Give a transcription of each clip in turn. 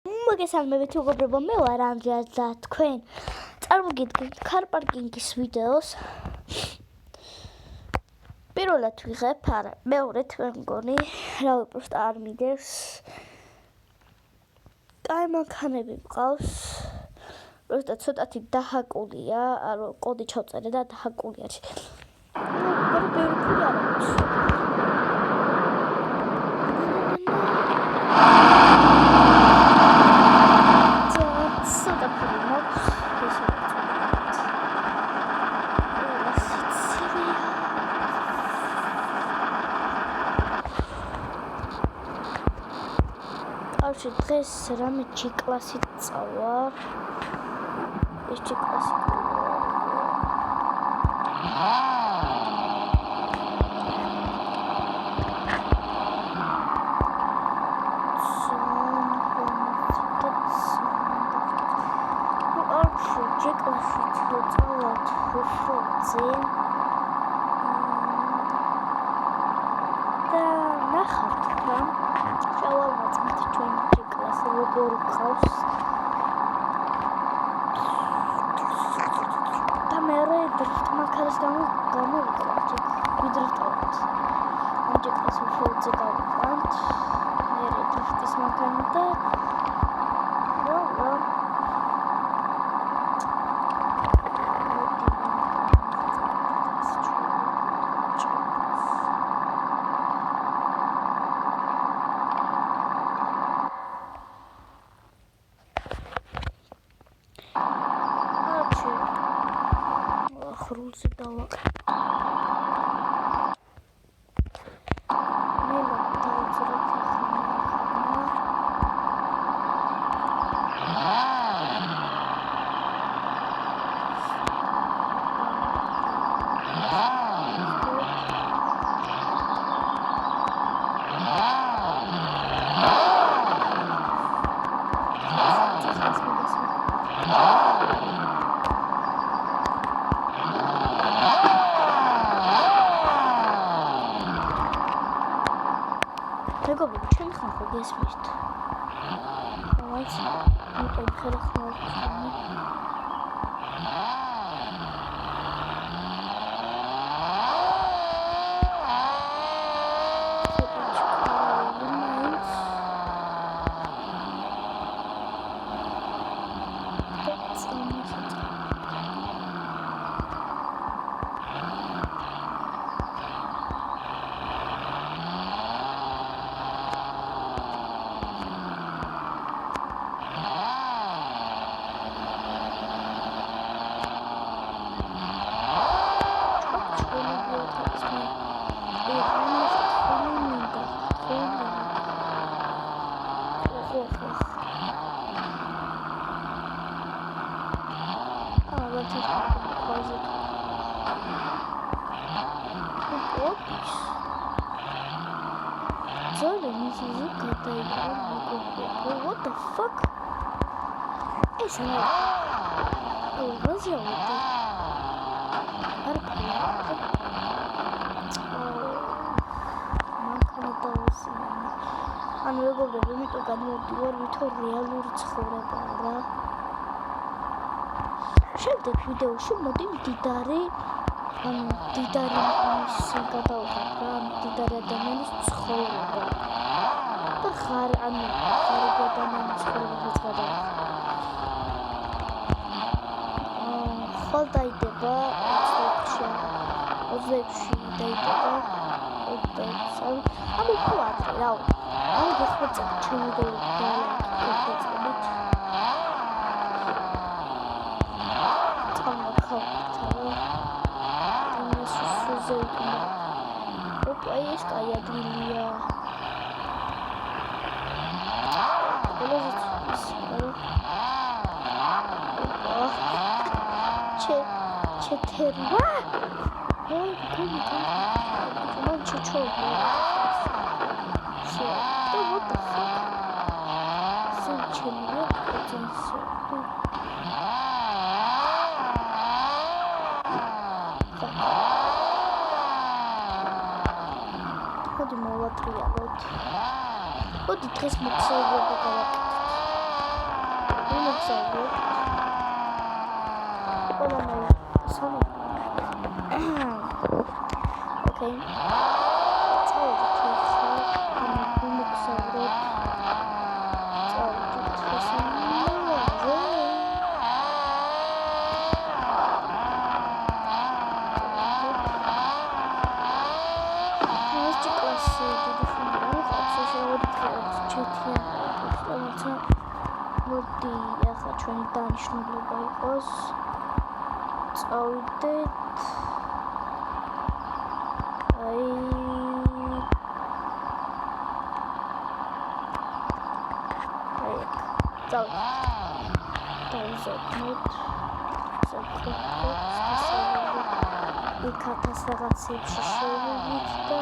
მოგესალმებით მეგობრებო, მე ვარ ანდრია და თქვენ წარმოგიდგენთ ქარ-პარკინგის ვიდეოს. პირველად ვიღებ, არა, მეორედ ვერ მგონი, რავი, პროსტა არ მიდევს. კაი მანქანები მყავს. პროსტა ცოტათი დაჰაკულია, არო კოდი ჩავწერე და დაჰაკულია. მაგრამ ბევრი ფული არ აქვს. დღეს რამე G-კლასით წავარ. ეს G-კლასი და მე დრიფტ მანქანის გამოვიყავთ. ვიდრიფტავთ. ამჯერად ოფროუდზე გავიყავთ. მე დრიფტის მანქანა და რულზე დავაკ. მეგობრებო, ჩვენ ხან ხო გესმით? ავაც, იმიტომ ხერხ მოვხსნი. What the fuck? It's not. Oh, what's your name? ანუ მეგობრებო, იმიტომ გადმოვდივარ, ვითომ რეალური ცხოვრებაა რა. შემდეგ ვიდეოში მოდი მდიდარი ის გადავიღებ რა, მდიდარი ადამიანის ცხოვრება. და ღარიბ ადამიანის ცხოვრებაც გადავიღებ. ხვალ დაიდება 26-ში დაიდება 26. ანუ ხო ადრე რა. ანუ გეხმოწა ჩემი და გეხმოწებით. Opa, ეს კაი ადგილია. ჩეთერვა? აი, გონი. მან ჩოჩოვა. What the fuck? Сученье, потенциал. Ходи молотрия, вот. Вот и треск муксового поколотит. ვისწავლოთ. Okay. მოდი ახლა ჩვენი დანიშნულება იყოს წავიდეთ იქაც რაღაცებში შევიდით და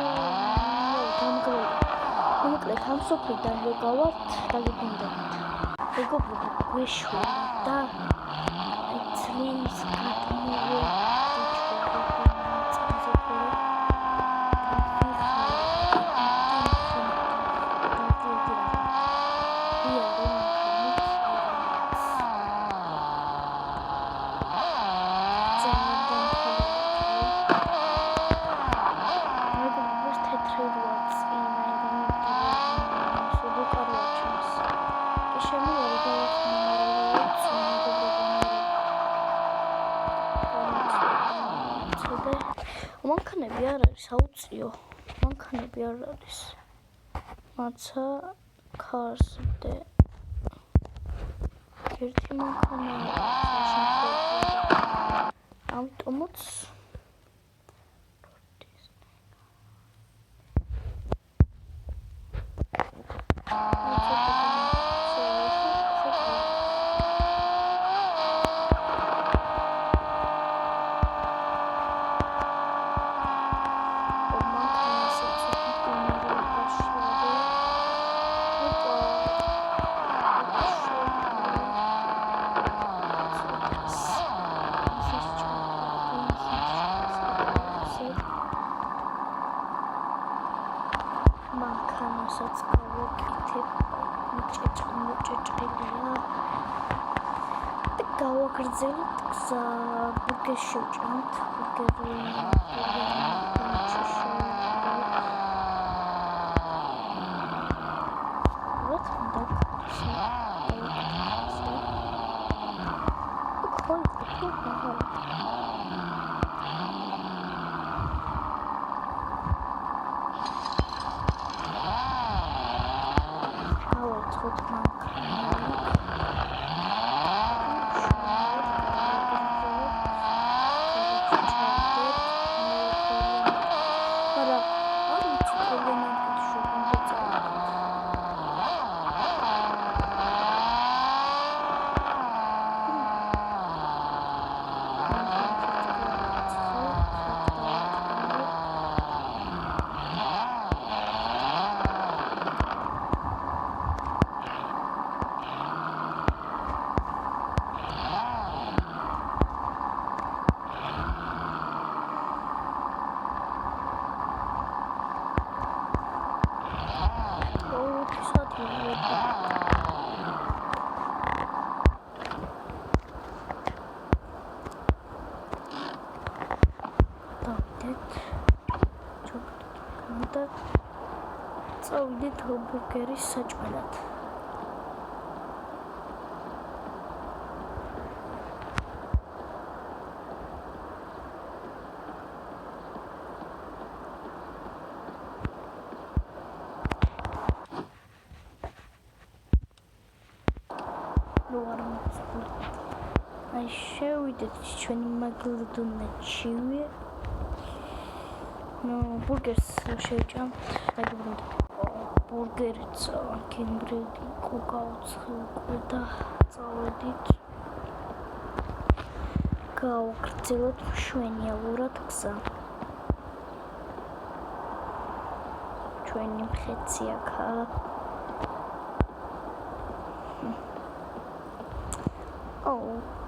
მოკლედ ამ სოფლიდან ვიყავართ დაგიბრუნდებით. მეგობრებო, გვეშველა და წლის გადმოვედი მანქანები არ არის აუციო. მანქანები არ არის. მაცა ქარსდე. ერთი მანქანა ამიტომაც მანქანასაც გავაკეთებ, მოჭეჭყილია და გავაგრძელებთ გზა. ბურგერს შევჭამთ, წავიდით ბურგერის საჭმელად. აი შევიდეთ ჩვენი მაგდონალდსში. ბურგერს შევჭამთ, დაგიბრუნდებით. ბურგერიც კემბრიდი იყო გაუცხელყვე და წავედით. გავაგრძელოთ მშვენივრად გზა. ჩვენი მხეცი აქაა.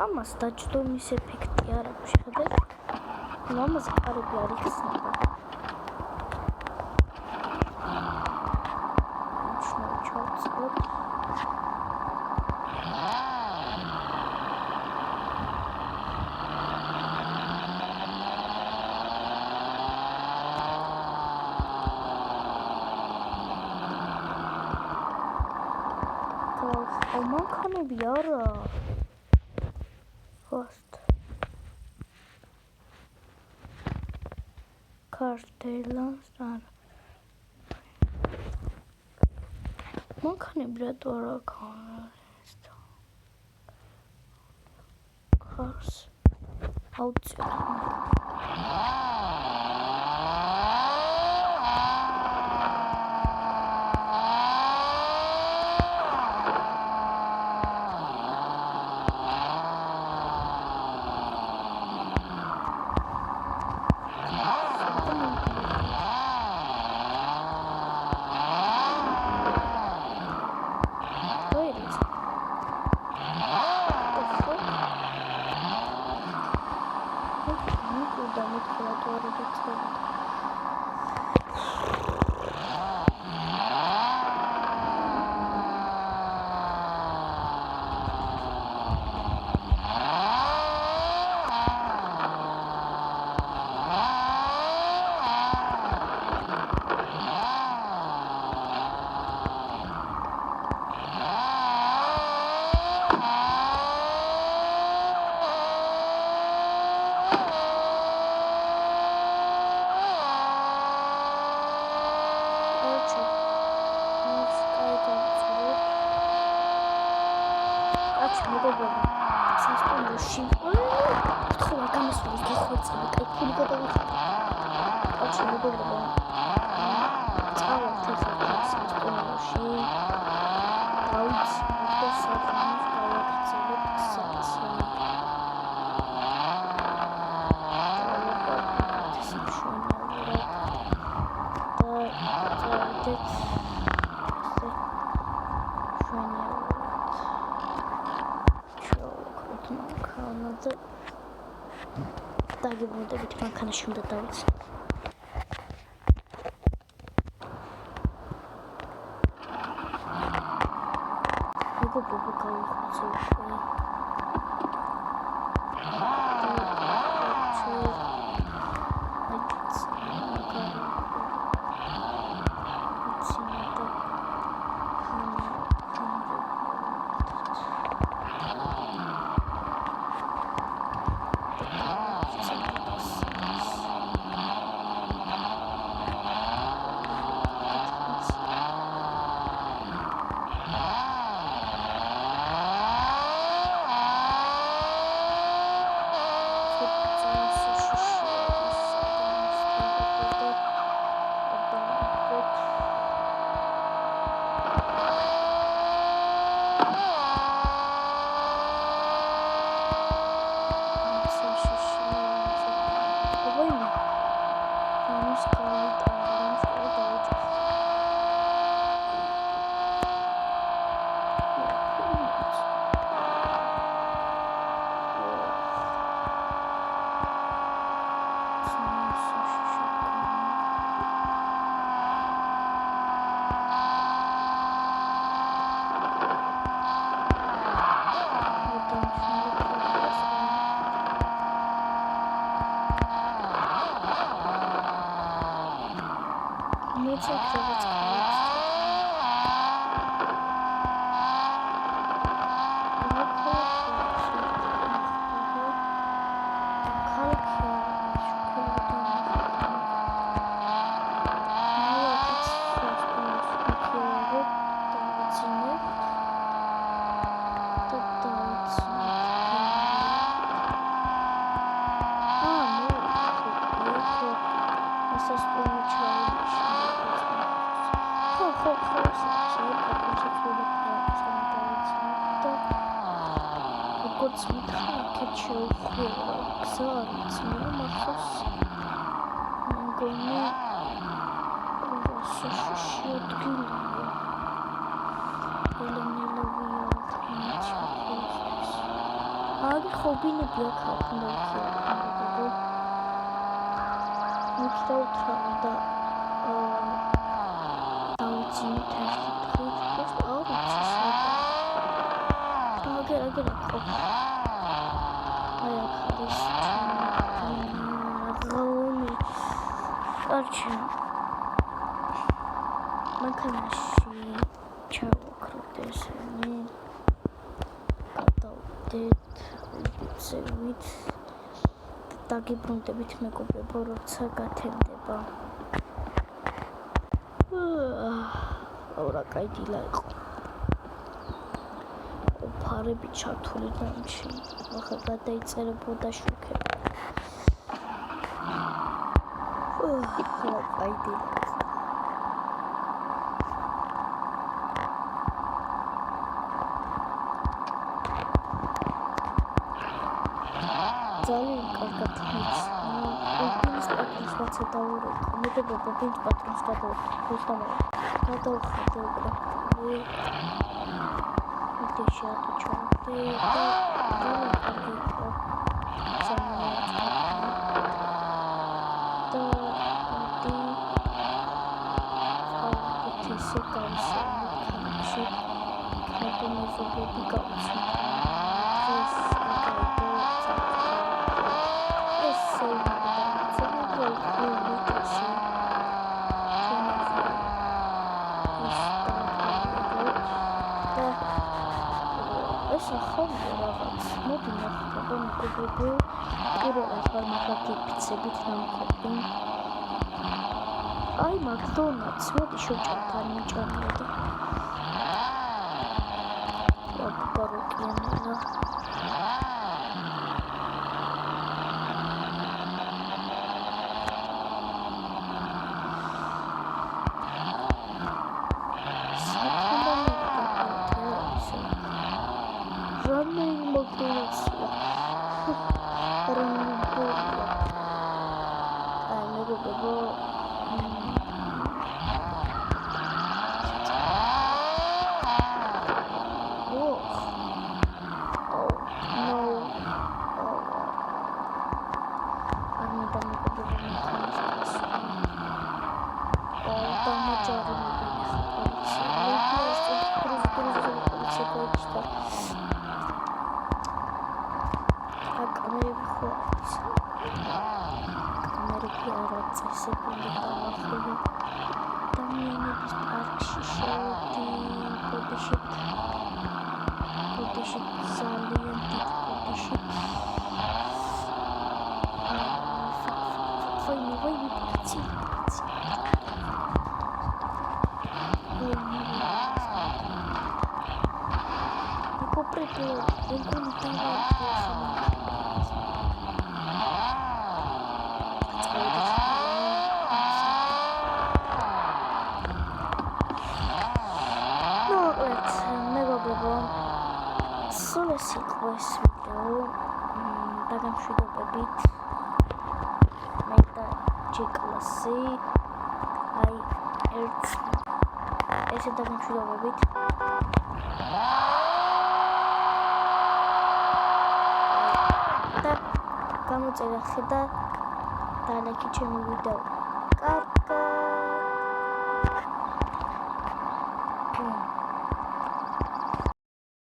ამას დაჯდომის ეფექტი არ აქვს, შეხედეთ. ამაზე კარები არ იხსნება. მანქანები არა. Fast. Cartelans არა. მანქანები რატო არ აქვს? Cars. აუცილებლად. დაგებოდებით მანქანაში უნდა დავიცე. მეგობრებო გავიხოცე. ხობინები აქ უნდა ვქიო. მიქრაუტრა და დავიცინოთ ერთი დღით. აუცი სადა. აგერ ხო. აი აქ არის ღალონი. არჩი. მანქანაში ჩავაქროთ ესენი. მივიდეთ დაგიბრუნდებით მეგობრებო, როცა გათენდება. რა კაი დილა იყო. ფარები ჩართული დამჩი. ახლა გადაიწერებოდა შუქები. რა კაი დილა იყო. ძალიან კარგად მიც. ოპინის პატრონს ვაცა დაურეკო. მეგობრებო, ოპინის პატრონს გადავხადე უკვე. ვიდეოში ატუჩავდი და ძალიან კარგი იყო. ესე გავისწავლე ქალაქში ნაპოლეონები გავიცნო ეს გაიგო ესე ეს ახალი რაღაც მოდი ნახოთ მეგობრებო პირველად ვარ მაგაფიცებით ნამყოფი აი მაკდონალდს მოდი შევჭამთ არ მიჭამია და აბაროკიანა ეს ვიდეო დაგამშვიდობებით მე და ჯეკლასი აი ერთ ესე დაგამშვიდობებით და გამოწერა ხედა და ლაიქი ჩემი ვიდეო